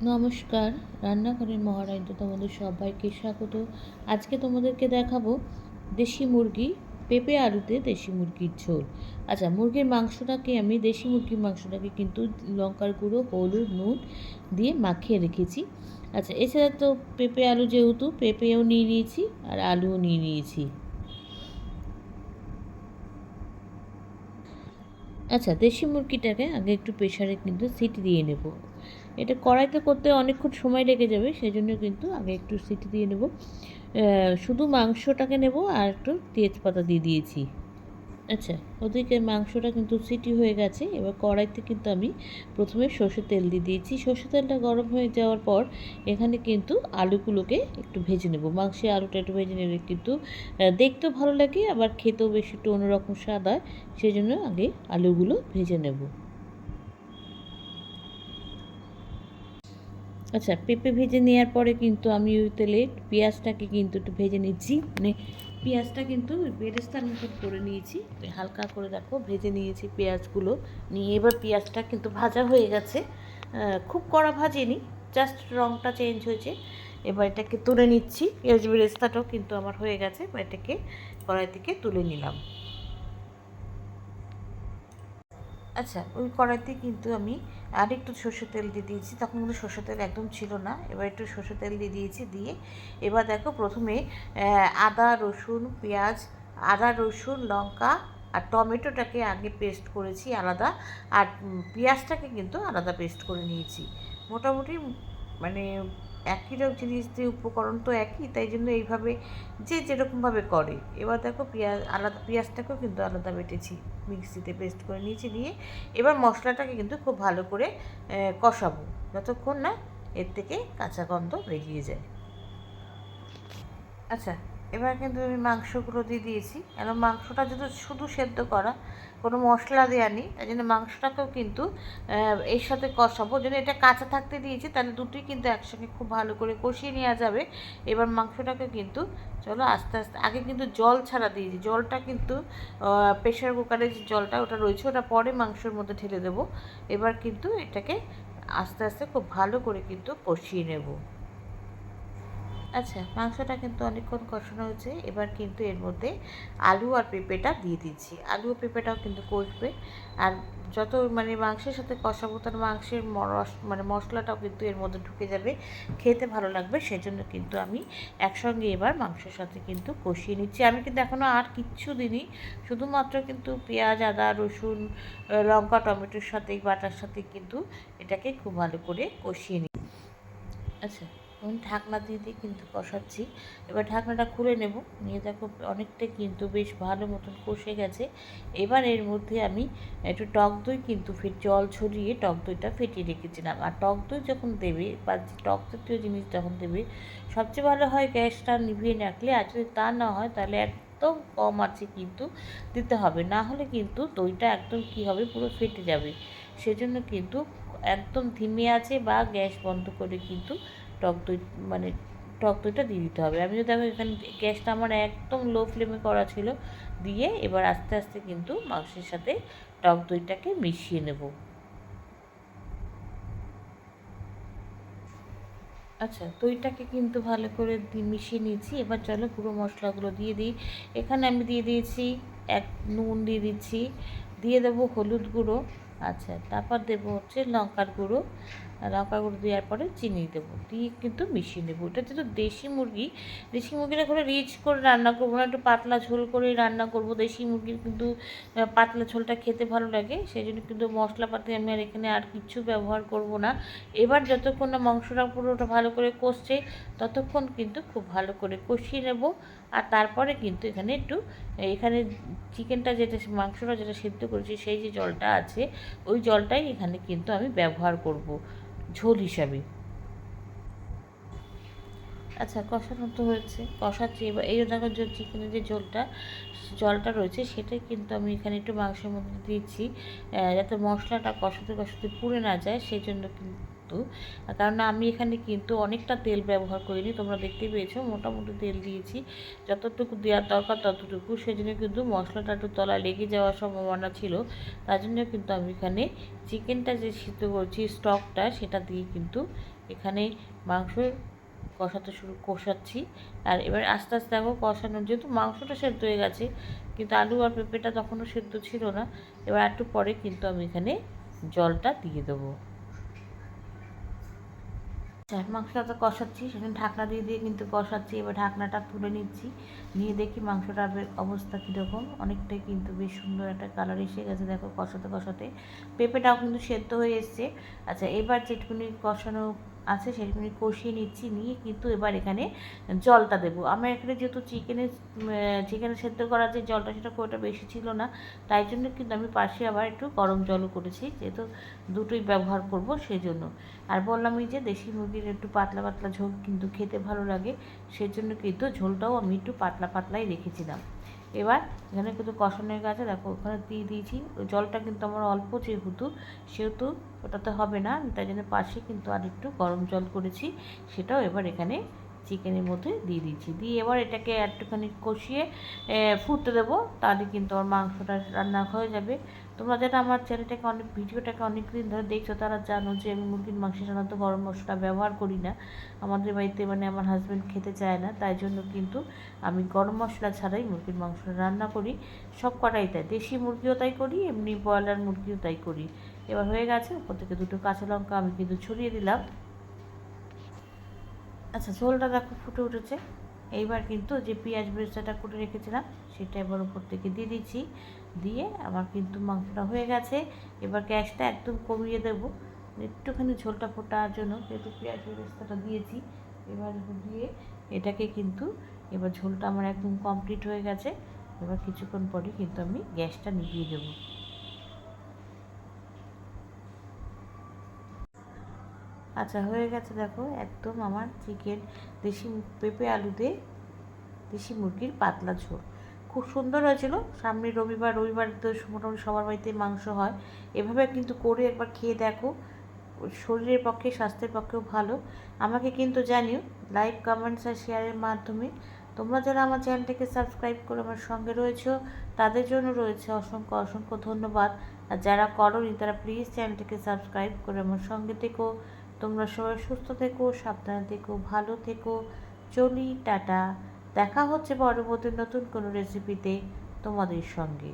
নমস্কার, রান্নাঘরের মহারানীতে তোমাদের সবাইকে স্বাগত। আজকে তোমাদেরকে দেখাবো দেশি মুরগি, পেঁপে আলুতে দেশি মুরগির ঝোল। আচ্ছা, দেশি মুরগির মাংসটাকে কিন্তু লঙ্কার গুঁড়ো, হলুদ, নুন দিয়ে মাখিয়ে রেখেছি। আচ্ছা, এছাড়া তো পেঁপে আলু, যেহেতু পেঁপেও নিয়ে নিয়েছি আর আলুও নিয়ে নিয়েছি। আচ্ছা, দেশি মুরগিটাকে আগে একটু প্রেশারে কিন্তু সিটি দিয়ে নেব। এটা কড়াইতে করতে অনেকক্ষণ সময় লেগে যাবে, সেই জন্য কিন্তু আগে একটু সিটি দিয়ে নেব। শুধু মাংসটাকে নেব আর একটু তেজপাতা দিয়ে দিয়েছি। আচ্ছা, ওদিকে মাংসটা কিন্তু সিটি হয়ে গেছে। এবার কড়াইতে কিন্তু আমি প্রথমে সর্ষের তেল দিয়ে দিয়েছি। সর্ষের তেলটা গরম হয়ে যাওয়ার পর এখানে কিন্তু আলুগুলোকে একটু ভেজে নেব। মাংসের আলুটা একটু ভেজে নিলে কিন্তু দেখতেও ভালো লাগে, আবার খেতেও বেশ একটু অন্যরকম স্বাদ হয়। সেই জন্য আগে আলুগুলো ভেজে নেব। আচ্ছা, পেঁপে ভেজে নেওয়ার পরে কিন্তু আমি ওই তেলে পেঁয়াজটাকে কিন্তু একটু ভেজে নিচ্ছি। মানে পেঁয়াজটা কিন্তু বেরেস্তার মতন করে নিয়েছি, হালকা করে দেখো ভেজে নিয়েছি পেঁয়াজগুলো। নিয়ে এবার পেঁয়াজটা কিন্তু ভাজা হয়ে গেছে, খুব কড়া ভাজেনি, জাস্ট রঙটা চেঞ্জ হয়েছে। এবার এটাকে তুলে নিচ্ছি। পেঁয়াজ বেরেস্তাটাও কিন্তু আমার হয়ে গেছে, এবার এটাকে কড়াই থেকে তুলে নিলাম। আচ্ছা, ওই কড়াইতে কিন্তু আমি আরেকটু সর্ষের তেল দিয়ে দিয়েছি। তখন কিন্তু সর্ষের তেল একদম ছিল না, এবার একটু সর্ষের তেল দিয়ে দিয়েছি। দিয়ে এবার দেখো প্রথমে আদা রসুন পেঁয়াজ, আদা রসুন লঙ্কা আর টমেটোটাকে আগে পেস্ট করেছি আলাদা, আর পেঁয়াজটাকে কিন্তু আলাদা পেস্ট করে নিয়েছি। মোটামুটি মানে একই রকম জিনিস দিয়ে, উপকরণ তো একই, তাই জন্য এইভাবে যে যেরকমভাবে করে। এবার দেখো পেঁয়াজটাকেও কিন্তু আলাদা বেটেছি, মিক্সিতে পেস্ট করে নিয়েছি। দিয়ে এবার মশলাটাকে কিন্তু খুব ভালো করে কষাবো, যতক্ষণ না এর থেকে কাঁচা গন্ধ বেরিয়ে যায়। আচ্ছা, এবার কিন্তু আমি মাংসগুলো দিয়ে দিয়েছি। এবং মাংসটা যদি শুধু সেদ্ধ করা, কোনো মশলা দেওয়া নেই, তাই জন্য মাংসটাকেও কিন্তু এর সাথে কষাবো। যদি এটা কাঁচা থাকতে দিয়েছি তাহলে দুটোই কিন্তু একসঙ্গে খুব ভালো করে কষিয়ে নেওয়া যাবে। এবার মাংসটাকে কিন্তু চলো আস্তে আস্তে, আগে কিন্তু জল ছাড়া দিয়েছি, জলটা কিন্তু প্রেশার কুকারে যে জলটা ওটা রয়েছে ওটা পরে মাংসের মধ্যে ঢেলে দেবো। এবার কিন্তু এটাকে আস্তে আস্তে খুব ভালো করে কিন্তু কষিয়ে নেব। আচ্ছা, মাংসটা কিন্তু অনেকক্ষণ কষানো হয়েছে। এবার কিন্তু এর মধ্যে আলু আর পেঁপেটা দিয়ে দিচ্ছি। আলু ও পেঁপেটাও কিন্তু কষবে, আর যত মাংসের সাথে কষাবো তার মাংসের মশলাটাও কিন্তু এর মধ্যে ঢুকে যাবে, খেতে ভালো লাগবে। সেজন্য কিন্তু আমি একসঙ্গে এবার মাংসের সাথে কিন্তু কষিয়ে নিচ্ছি। আমি কিন্তু এখনও আর কিচ্ছু দিইনি, শুধুমাত্র কিন্তু পেঁয়াজ আদা রসুন লঙ্কা টমেটোর সাথে বাটার সাথে কিন্তু এটাকে খুব ভালো করে কষিয়ে নিই। আচ্ছা, আমি ঢাকনা দিয়ে দিয়ে কিন্তু কষাচ্ছি। এবার ঢাকনাটা খুলে নেব। নিয়ে দেখো অনেকটাই কিন্তু বেশ ভালো মতন কষে গেছে। এবার এর মধ্যে আমি একটু টক দই কিন্তু জল ছড়িয়ে টক দইটা ফেটিয়ে রেখেছিলাম। আর টক দই যখন দেবে বা টক জাতীয় জিনিস যখন দেবে, সবচেয়ে ভালো হয় গ্যাসটা নিভিয়ে রাখলে। আর যদি তা না হয় তাহলে একদম কম আঁচে কিন্তু দিতে হবে, না হলে কিন্তু দইটা একদম কী হবে, পুরো ফেটে যাবে। সেজন্য কিন্তু একদম ধিমে আছে বা গ্যাস বন্ধ করে কিন্তু টক দই মানে টক দইটা দিয়ে দিতে হবে। আমি দেখো এখানে গ্যাসটা আমার একদম লো ফ্লেমে করা ছিল। দিয়ে এবার আস্তে আস্তে কিন্তু মাংসের সাথে টক দইটাকে মিশিয়ে নেব। আচ্ছা, দইটাকে কিন্তু ভালো করে মিশিয়ে নিয়েছি। এবার চলো পুরো মশলাগুলো দিয়ে দিই। এখানে আমি দিয়ে দিয়েছি নুন দিয়ে দিচ্ছি, দিয়ে দেবো হলুদ গুঁড়ো। আচ্ছা, তারপর দেবো হচ্ছে লঙ্কার গুঁড়ো। লঙ্কার গুঁড়ো দেওয়ার পরে চিনি দেবো, দিয়ে কিন্তু মিশিয়ে নেবো। এটা যেহেতু দেশি মুরগিটা করে রিচ করে রান্না করবো না, একটু পাতলা ঝোল করেই রান্না করবো। দেশি মুরগির কিন্তু পাতলা ঝোলটা খেতে ভালো লাগে, সেই জন্য কিন্তু মশলাপাতি আমি আর এখানে আর কিছু ব্যবহার করব না। এবার যতক্ষণ না মাংসটা পুরোটা ভালো করে কষছে, ততক্ষণ কিন্তু খুব ভালো করে কষিয়ে নেব। আর তারপরে কিন্তু এখানে মাংসটা যেটা সিদ্ধ করেছি সেই যে জলটা আছে, ওই জলটাই এখানে কিন্তু আমি ব্যবহার করব ঝোল হিসাবে। আচ্ছা, কষানো তো হয়েছে, কষাচ্ছি। এবার এই দেখো যে চিকেনের যে জলটা রয়েছে সেটাই কিন্তু আমি এখানে একটু মাংসের মধ্যে দিয়েছি, যাতে মশলাটা কষাতে কষাতে পুড়ে না যায়। সেই জন্য কিন্তু, কারণ আমি এখানে কিন্তু অনেকটা তেল ব্যবহার করিনি, তোমরা দেখতে পেয়েছো মোটামুটি তেল দিয়েছি, যতটুকু দেওয়ার দরকার ততটুকু। সেই জন্য কিন্তু মশলাটা একটু তলায় লেগে যাওয়ার সম্ভাবনা ছিল। তার জন্য কিন্তু আমি এখানে চিকেনটা যে সিদ্ধ করছি স্টকটা, সেটা দিয়ে কিন্তু এখানে মাংস কষাচ্ছি। আর এবার আস্তে আস্তে দেখো কষানো, যেহেতু মাংসটা সেদ্ধ হয়ে গেছে কিন্তু আলু আর পেঁপেটা তখনও সেদ্ধ ছিল না। এবার একটু পরে কিন্তু আমি এখানে জলটা দিয়ে দেবো। মাংসটা তো কষাচ্ছি, সেখানে ঢাকনা দিয়ে দিয়ে কিন্তু কষাচ্ছি। এবার ঢাকনাটা তুলে নিচ্ছি, নিয়ে দেখি মাংসটার অবস্থা কীরকম। অনেকটাই কিন্তু বেশ সুন্দর একটা কালার এসে গেছে দেখো কষাতে কষাতে। পেঁপেটাও কিন্তু সেদ্ধ হয়ে এসছে। আচ্ছা, এবার যেটুকুনি কষানো আছে সেটুকুনি কষিয়ে নিচ্ছি, নিয়ে কিন্তু এবার এখানে জলটা দেবো। আমার এখানে যেহেতু চিকেনে সেদ্ধ করার যে জলটা সেটা খুব একটা বেশি ছিল না, তাই জন্য কিন্তু আমি পাশে আবার একটু গরম জলও করেছি, যেহেতু দুটোই ব্যবহার করব সেই জন্য। আর বললামই যে দেশি মুরগির একটু পাতলা পাতলা ঝোল কিন্তু খেতে ভালো লাগে, সেজন্য কিন্তু ঝোলটাও আমি একটু পাতলা পাতলাই রেখেছিলাম। এবার এখানে কিন্তু কষানো হয়ে গেছে দেখো, ওখানে দিয়ে দিয়েছি। ওই জলটা কিন্তু আমার অল্প সেহেতু ওটাতে হবে না, তাই জন্য পাশে কিন্তু আর একটু গরম জল করেছি, সেটাও এবার এখানে চিকেনের মধ্যে দিয়ে দিচ্ছি। দিয়ে এবার এটাকে একটুখানি কষিয়ে ফুটতে দেবো, তাহলে কিন্তু আমার মাংসটা রান্না হয়ে যাবে। তোমরা যারা আমার চ্যানেলটাকে ভিডিওটাকে অনেক দিন ধরে দেখছো তারা জানো যে আমি মুরগির মাংসের সাধারণত গরম মশলা ব্যবহার করি না। আমাদের বাড়িতে আমার হাজব্যান্ড খেতে চায় না, তাই জন্য কিন্তু আমি গরম মশলা ছাড়াই মুরগির মাংস রান্না করি। সব কটাই তাই, দেশি মুরগিও তাই করি, এমনি ব্রয়লার মুরগিও তাই করি। এবার হয়ে গেছে, ওপর থেকে দুটো কাঁচা লঙ্কা আমি কিন্তু ছড়িয়ে দিলাম। আচ্ছা, ঝোলটা দেখো ফুটে উঠেছে। এইবার কিন্তু যে পেঁয়াজ বেরেস্তাটা করে রেখেছিলাম সেটা এবার উপর থেকে দিয়ে দিচ্ছি, দিয়ে আমার কিন্তু মাংসটা হয়ে গেছে। এবার গ্যাসটা একদম কমিয়ে দেবো একটুখানি ঝোলটা ফোটার জন্য, যেহেতু পেঁয়াজ বেরেস্তাটা দিয়েছি। এবার দিয়ে এটাকে কিন্তু এবার ঝোলটা আমার একদম কমপ্লিট হয়ে গেছে। এবার কিছুক্ষণ পরে কিন্তু আমি গ্যাসটা নিভিয়ে দেবো। আচ্ছা, হয়ে গেছে দেখো একদম আমার দেশি পেঁপে আলুতে দেশি মুরগির পাতলা ঝোল। খুব সুন্দর হয়েছিল। সামনে রবিবার তো মোটামুটি সবার বাড়িতে মাংস হয়। এভাবে কিন্তু করে একবার খেয়ে দেখো, শরীরের পক্ষে স্বাস্থ্যের পক্ষেও ভালো। আমাকে কিন্তু জানিও লাইক, কমেন্টস আর শেয়ারের মাধ্যমে। তোমরা যারা আমার চ্যানেলটাকে সাবস্ক্রাইব করে আমার সঙ্গে রয়েছো তাদের জন্য রয়েছে অসংখ্য অসংখ্য ধন্যবাদ। আর যারা করোনি তারা প্লিজ চ্যানেলটাকে সাবস্ক্রাইব করে আমার সঙ্গে থেকো। তোমরা সবাই সুস্থ থেকো, সাবধানে থেকো, ভালো থেকো। চলি, টাটা। দেখা হচ্ছে পরবর্তী নতুন কোনো রেসিপিতে তোমাদের সঙ্গে।